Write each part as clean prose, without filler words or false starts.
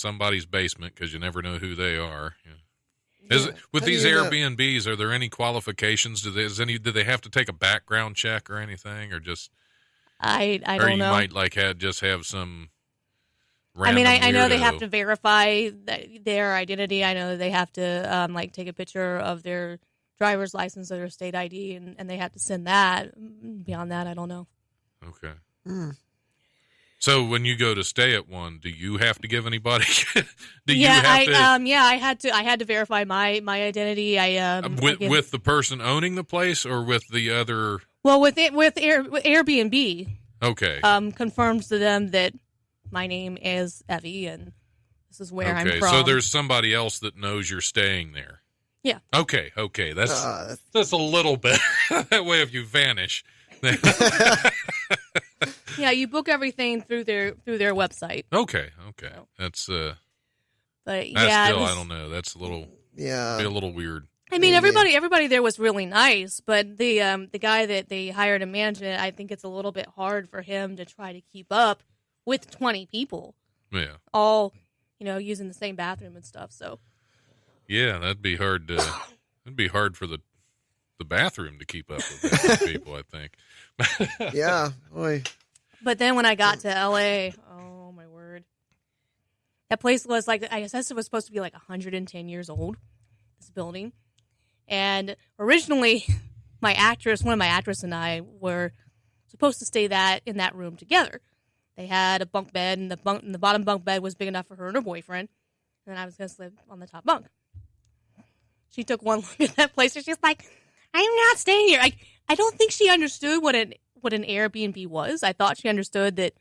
somebody's basement because you never know who they are. With How these do you know? Airbnbs, are there any qualifications? Do they have to take a background check or anything, or just I or don't you know. might just have some I random mean, I know they weirdo. have to verify their identity. I know they have to take a picture of their driver's license or their state ID, and they have to send that. Beyond that, I don't know. Okay. Mm. So when you go to stay at one, do you have to give anybody? Do you yeah, have to I had to verify my identity. with the person owning the place or with the other? Well, with Airbnb, Okay. confirms to them that my name is Evie and this is where I'm from. So there's somebody else that knows you're staying there. Yeah. Okay. That's a little bit. That way, if you vanish. Yeah, you book everything through their website. Okay. That's But that's yeah, still, I don't know. That's a little be a little weird. I mean, everybody there was really nice, but the guy that they hired to manage it, I think it's a little bit hard for him to try to keep up with 20 people. Yeah. All, using the same bathroom and stuff. So. Yeah, that'd be hard to. It'd be hard for the bathroom to keep up with that people, I think. Yeah. Boy. But then when I got to LA, oh my word. That place was like, I guess it was supposed to be like 110 years old, this building. And originally, one of my actresses and I were supposed to stay in that room together. They had a bunk bed, and the bottom bunk bed was big enough for her and her boyfriend. And I was going to sleep on the top bunk. She took one look at that place, and she's like, I'm not staying here. I don't think she understood what an Airbnb was. I thought she understood that,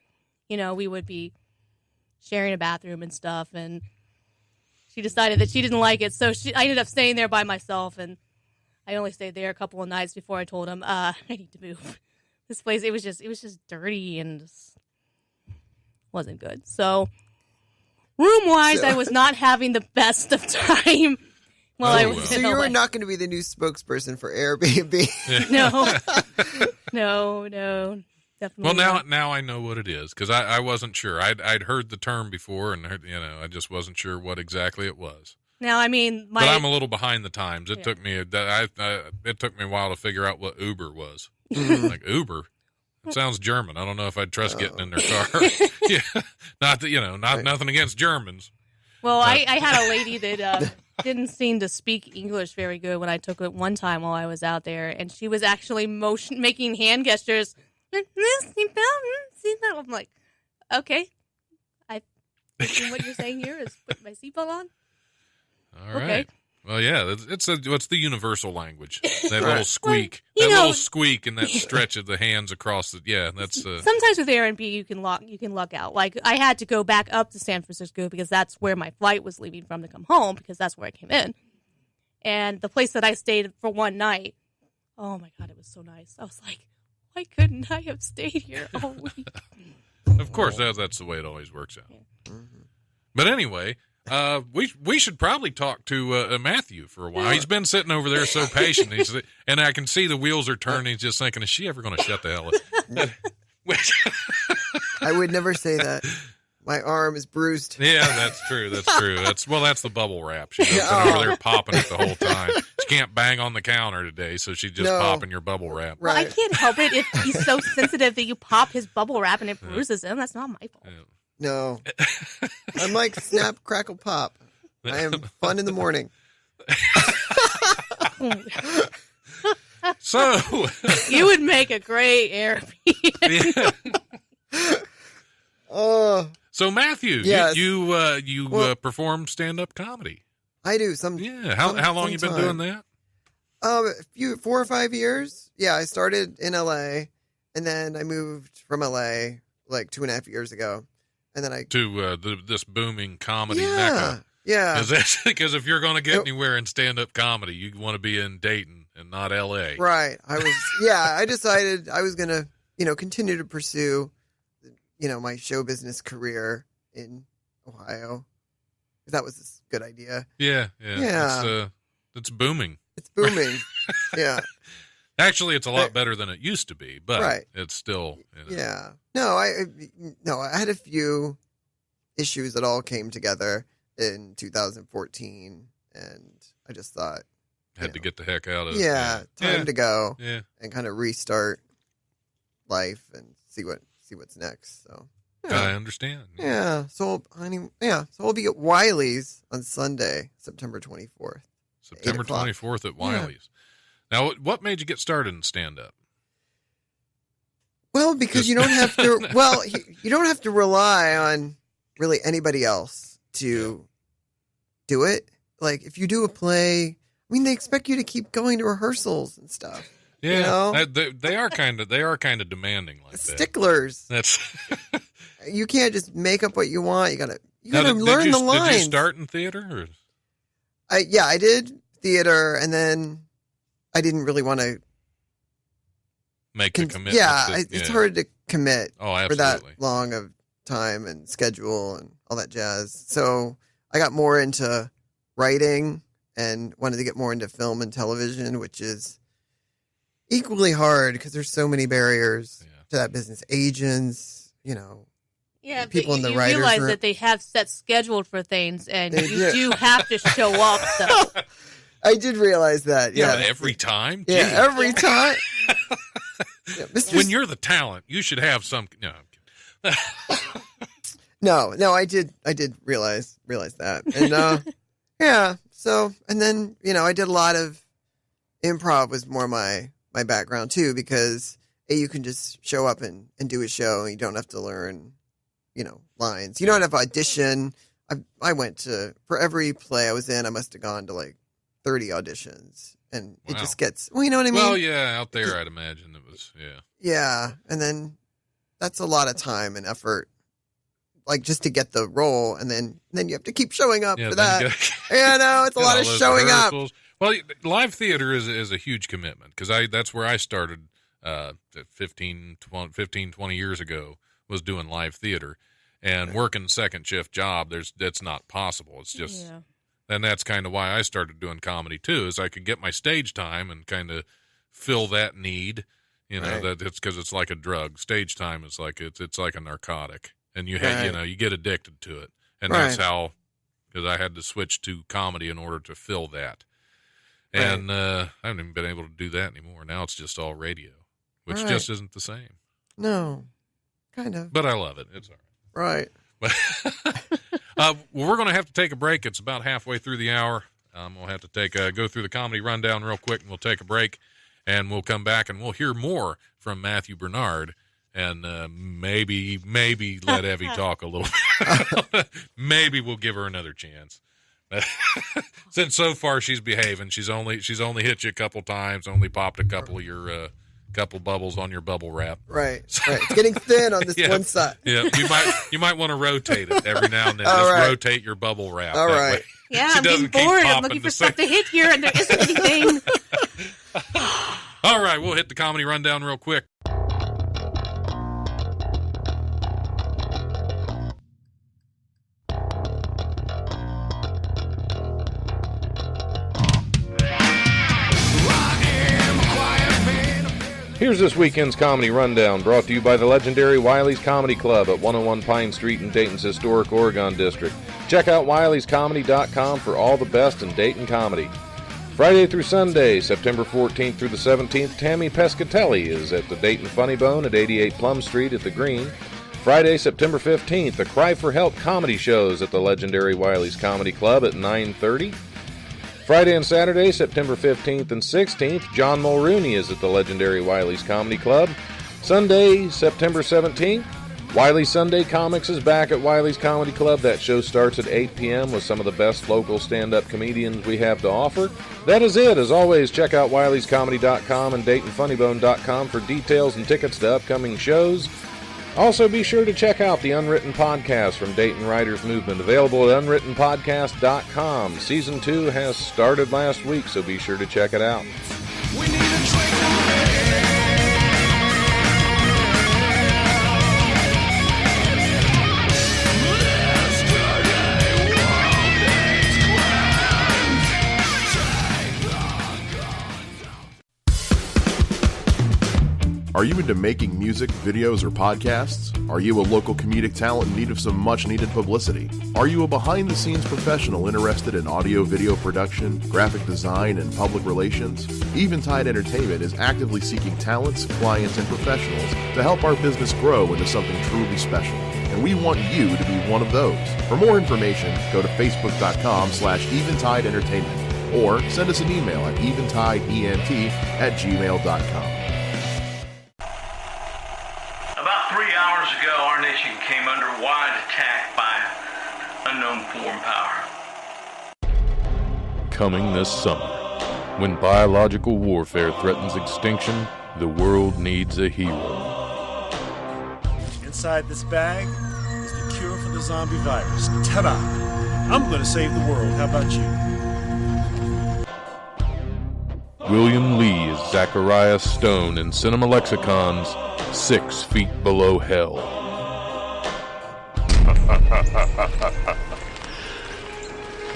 we would be sharing a bathroom and stuff, and she decided that she didn't like it, so I ended up staying there by myself, and I only stayed there a couple of nights before I told him, I need to move. This place, it was just dirty and just wasn't good. So, room-wise, I was not having the best of time. I was So you were not going to be the new spokesperson for Airbnb. No, definitely. Well, now I know what it is because I wasn't sure. I'd heard the term before, and I just wasn't sure what exactly it was. Now, I mean, but I'm a little behind the times. It took me it took me a while to figure out what Uber was. Like Uber, it sounds German. I don't know if I'd trust getting in their car. Yeah, not that nothing against Germans. Well, I had a lady that didn't seem to speak English very good when I took it one time while I was out there, and she was actually making hand gestures. I'm like, okay, I think what you're saying here is put my seatbelt on. All right. Okay. Well, yeah, what's the universal language? That Right. little squeak, little squeak, and that stretch of the hands across the. Yeah, that's. Sometimes with Airbnb you can luck out. Like I had to go back up to San Francisco because that's where my flight was leaving from to come home because that's where I came in. And the place that I stayed for one night, oh my God, it was so nice. I was like, why couldn't I have stayed here all week? Of course, that's the way it always works out. Yeah. But anyway. We should probably talk to Matthew for a while. He's been sitting over there so patient, and I can see the wheels are turning. He's just thinking, is she ever going to shut the hell up? I would never say that. My arm is bruised. Yeah, that's true. That's the bubble wrap. She's been over there popping it the whole time. She can't bang on the counter today, so she's just popping your bubble wrap. Well, I can't help it if he's so sensitive that you pop his bubble wrap and it bruises him. That's not my fault. Yeah. No. I'm like snap, crackle, pop. I am fun in the morning. So you would make a great Airbnb. So Matthew, yes. you perform stand-up comedy. I do. How long you been doing that? 4 or 5 years. Yeah, I started in LA, and then I moved from LA like 2.5 years ago. And then to this booming comedy mecca. Yeah. Because if you're going to get anywhere in stand-up comedy, you want to be in Dayton and not L.A. Right. I decided I was going to, continue to pursue, my show business career in Ohio. That was a good idea. Yeah. It's booming. It's booming. Yeah. Actually, it's a lot better than it used to be, but it's still. Yeah. No, I had a few issues that all came together in 2014, and I just thought Had to get the heck out of time to go Yeah. and kind of restart life and see what's next. So I understand. So we'll be at Wiley's on Sunday, September 24th. September 24th at Wiley's. Now, what made you get started in stand-up? Well, because you don't have to. Well, you don't have to rely on really anybody else to do it. Like if you do a play, I mean, they expect you to keep going to rehearsals and stuff. Yeah, you know? they are kind of demanding like that. Sticklers. That's you can't just make up what you want. You gotta now, learn the lines. Did you start in theater? Or? I did theater, and then I didn't really want to make the commitment. It's hard to commit for that absolutely. long of time and schedule and all that jazz. So I got more into writing and wanted to get more into film and television, which is equally hard because there's so many barriers to that business. Agents, people in the writers' realize room. that they have set scheduled for things, and you do have to show up. So. I did realize that. Yeah, every time. Yeah, every time. When you're the talent, you should have some. No. No, I did realize that, and So, and then I did a lot of improv. Was more my background too, because you can just show up and do a show, and you don't have to learn, lines. You don't have to audition. I went to, for every play I was in, I must have gone to like 30 auditions, and it just gets, you know what I mean? Well, yeah, out there, I'd imagine it was, Yeah, and then that's a lot of time and effort, like just to get the role, and then you have to keep showing up for that. It's a lot of showing up. Well, live theater is a huge commitment, because that's where I started 15, 20 years ago, was doing live theater, and working second shift job. That's not possible. It's just, and that's kind of why I started doing comedy too, is I could get my stage time and kind of fill that need. That it's because it's like a drug. Stage time is like it's like a narcotic, and you get addicted to it, and that's how, because I had to switch to comedy in order to fill that. And I haven't even been able to do that anymore. Now it's just all radio, which just isn't the same. No, kind of. But I love it. It's all right. Well, we're going to have to take a break. It's about halfway through the hour. We'll have to go through the comedy rundown real quick, and we'll take a break. And we'll come back, and we'll hear more from Matthew Bernard, and maybe let Evie talk a little bit. Maybe we'll give her another chance. Since so far she's behaving, she's only hit you a couple times, only popped a couple of your couple bubbles on your bubble wrap. Right. It's getting thin on this one side. Yeah, you might want to rotate it every now and then. Rotate your bubble wrap. All right. Way. Yeah, I'm getting bored. I'm looking for stuff to hit here, and there isn't anything. All right, we'll hit the comedy rundown real quick. Here's this weekend's comedy rundown, brought to you by the legendary Wiley's Comedy Club at 101 Pine Street in Dayton's historic Oregon District. Check out wileyscomedy.com for all the best in Dayton comedy. Friday through Sunday, September 14th through the 17th, Tammy Pescatelli is at the Dayton Funny Bone at 88 Plum Street at the Green. Friday, September 15th, the Cry for Help comedy shows at the legendary Wiley's Comedy Club at 9:30. Friday and Saturday, September 15th and 16th, John Mulrooney is at the legendary Wiley's Comedy Club. Sunday, September 17th, Wiley Sunday Comics is back at Wiley's Comedy Club. That show starts at 8 p.m. with some of the best local stand-up comedians we have to offer. That is it. As always, check out wileyscomedy.com and DaytonFunnyBone.com for details and tickets to upcoming shows. Also, be sure to check out the Unwritten Podcast from Dayton Writers Movement, available at unwrittenpodcast.com. Season 2 has started last week, so be sure to check it out. We need a drink. Are you into making music, videos, or podcasts? Are you a local comedic talent in need of some much-needed publicity? Are you a behind-the-scenes professional interested in audio-video production, graphic design, and public relations? Eventide Entertainment is actively seeking talents, clients, and professionals to help our business grow into something truly special. And we want you to be one of those. For more information, go to facebook.com/Eventide Entertainment or send us an email at eventideent@gmail.com. About 3 hours ago, our nation came under wide attack by an unknown foreign power. Coming this summer, when biological warfare threatens extinction, the world needs a hero. Inside this bag is the cure for the zombie virus. Ta-da! I'm going to save the world. How about you? William Lee is Zachariah Stone in Cinema Lexicon's 6 Feet Below Hell.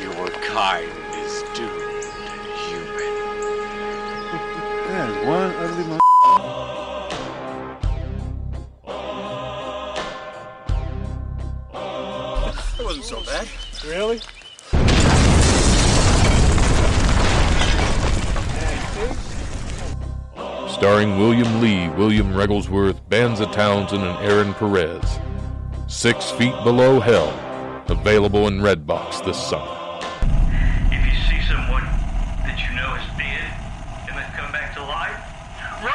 Your kind is doomed, human. That is one ugly mother. That wasn't so bad. Really? Starring William Lee, William Regglesworth, Banza Townsend, and Aaron Perez. 6 Feet Below Hell. Available in Redbox this summer. If you see someone that you know is dead and then come back to life, run!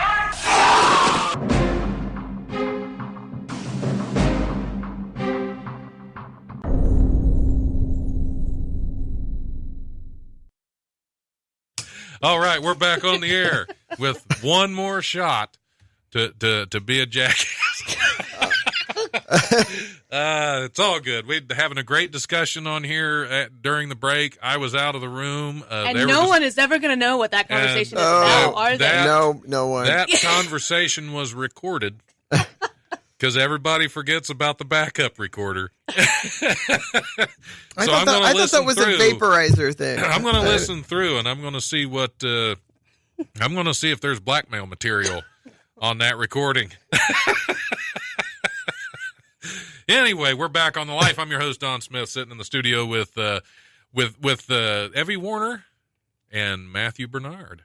All right, we're back on the air with one more shot to be a jackass. It's all good. We're having a great discussion on here during the break. I was out of the room. And no one is ever going to know what that conversation is about, are they? No one. That conversation was recorded because everybody forgets about the backup recorder. I thought that was a vaporizer thing. I'm going to listen through, and I'm going to see what I'm going to see if there's blackmail material on that recording. Anyway, we're back on the Life. I'm your host, Don Smith, sitting in the studio with Evie Warner and Matthew Bernard.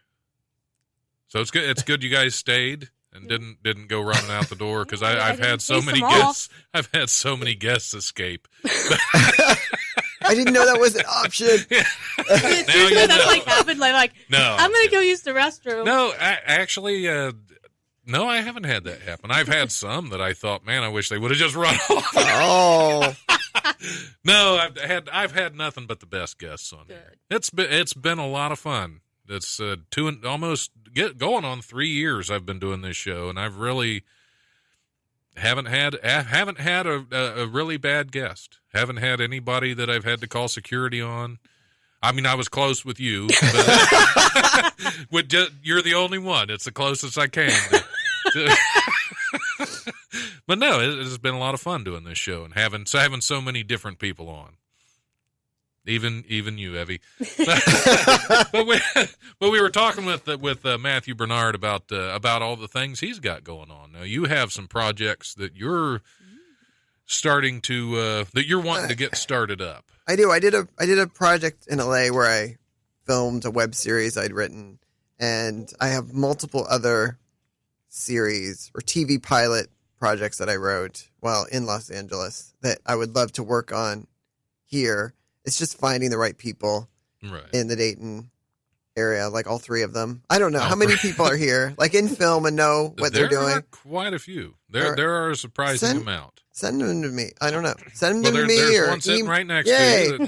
So it's good. It's good you guys stayed and didn't go running out the door because I've had so many guests. I've had so many guests escape. I didn't know that was an option. That's like happened. Like no, I'm gonna go use the restroom. No, actually. No, I haven't had that happen. I've had some that I thought, man, I wish they would have just run off. Oh, no, I've had nothing but the best guests on here. It's been a lot of fun. It's going on 3 years I've been doing this show, and I've really haven't had a really bad guest. Haven't had anybody that I've had to call security on. I mean, I was close with you, but you're the only one. It's the closest I came. But no, it's been a lot of fun doing this show and having so many different people on. Even you, Evie. but we were talking with Matthew Bernard about all the things he's got going on. Now you have some projects that you're starting to that you're wanting to get started up. I do. I did a project in LA where I filmed a web series I'd written, and I have multiple other series or TV pilot projects that I wrote while in Los Angeles that I would love to work on here. It's just finding the right people in the Dayton area, like all 3 of them. I don't know how many people are here, like in film and know what they're doing. There are quite a few. There are a surprising amount. Send them to me. I don't know. Send them to me. There's one sitting right next to you.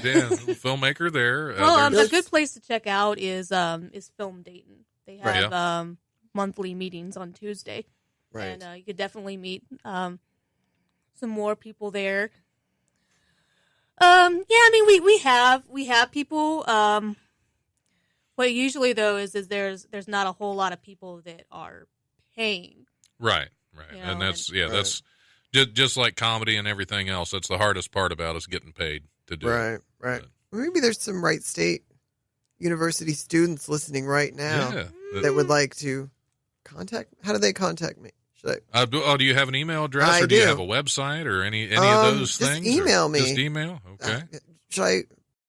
Filmmaker there. Well, a good place to check out is Film Dayton. They have monthly meetings on Tuesday, and you could definitely meet some more people there. I mean we have people. What usually though is there's not a whole lot of people that are paying. Right, you know, and that's just like comedy and everything else. That's the hardest part about us getting paid to do. Right. But maybe there's some Wright State University students listening right now that would like to contact. How do they contact me? Should I? Do you have an email address, I or do you do. have a website, or any of those just things? email or me. Just email. Okay. Should I?